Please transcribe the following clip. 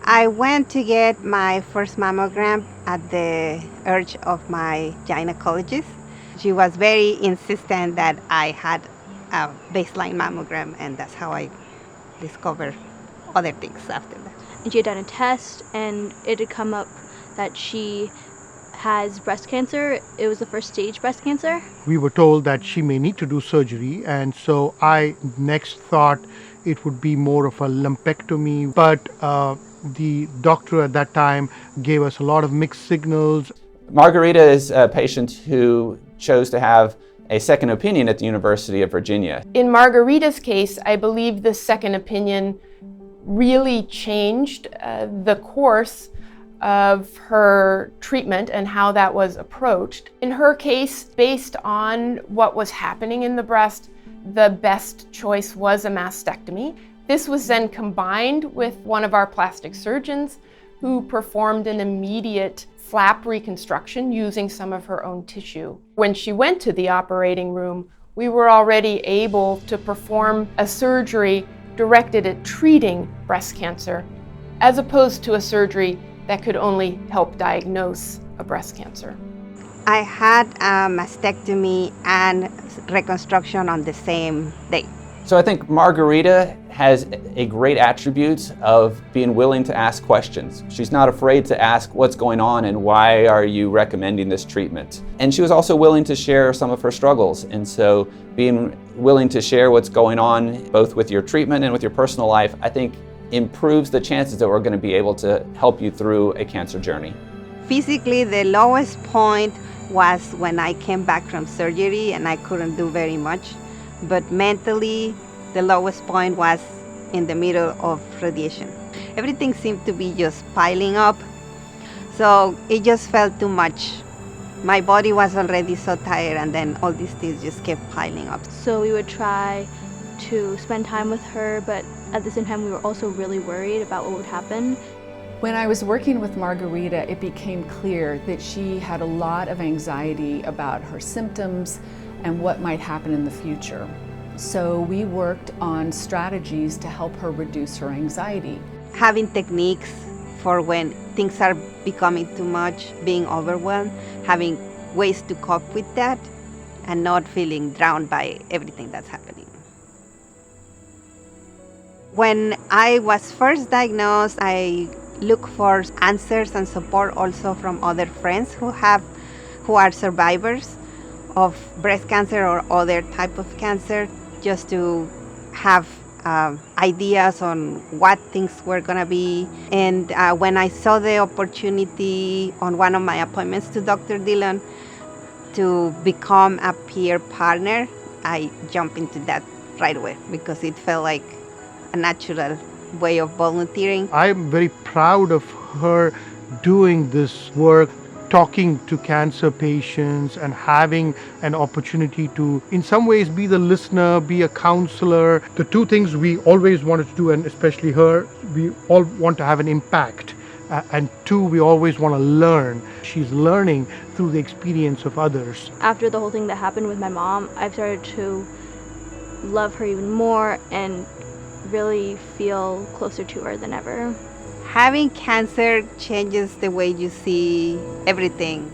I went to get my first mammogram at the urge of my gynecologist. She was very insistent that I had a baseline mammogram, and that's how I discovered other things after that. And she had done a test, and it had come up that she has breast cancer. It was the first stage breast cancer. We were told that she may need to do surgery, and so I next thought it would be more of a lumpectomy, but the doctor at that time gave us a lot of mixed signals. Margarita is a patient who chose to have a second opinion at the University of Virginia. In Margarita's case, I believe the second opinion really changed the course of her treatment and how that was approached. In her case, based on what was happening in the breast, the best choice was a mastectomy. This was then combined with one of our plastic surgeons who performed an immediate flap reconstruction using some of her own tissue. When she went to the operating room, we were already able to perform a surgery directed at treating breast cancer, as opposed to a surgery that could only help diagnose a breast cancer. I had a mastectomy and reconstruction on the same day. So I think Margarita has a great attribute of being willing to ask questions. She's not afraid to ask what's going on and why are you recommending this treatment. And she was also willing to share some of her struggles. And so being willing to share what's going on both with your treatment and with your personal life, I think improves the chances that we're going to be able to help you through a cancer journey. Physically, the lowest point was when I came back from surgery and I couldn't do very much. But mentally, the lowest point was in the middle of radiation. Everything seemed to be just piling up. So it just felt too much. My body was already so tired, and then all these things just kept piling up. So we would try to spend time with her, but at the same time we were also really worried about what would happen. When I was working with Margarita, it became clear that she had a lot of anxiety about her symptoms and what might happen in the future. So we worked on strategies to help her reduce her anxiety. Having techniques for when things are becoming too much, being overwhelmed, having ways to cope with that, and not feeling drowned by everything that's happening. When I was first diagnosed, I looked for answers and support also from other friends who are survivors of breast cancer or other type of cancer, just to have ideas on what things were gonna be. And when I saw the opportunity on one of my appointments to Dr. Dillon to become a peer partner, I jumped into that right away because it felt like a natural way of volunteering. I'm very proud of her doing this work, talking to cancer patients and having an opportunity to, in some ways, be the listener, be a counselor. The two things we always wanted to do, and especially her, we all want to have an impact. And two, we always want to learn. She's learning through the experience of others. After the whole thing that happened with my mom, I've started to love her even more and really feel closer to her than ever. Having cancer changes the way you see everything.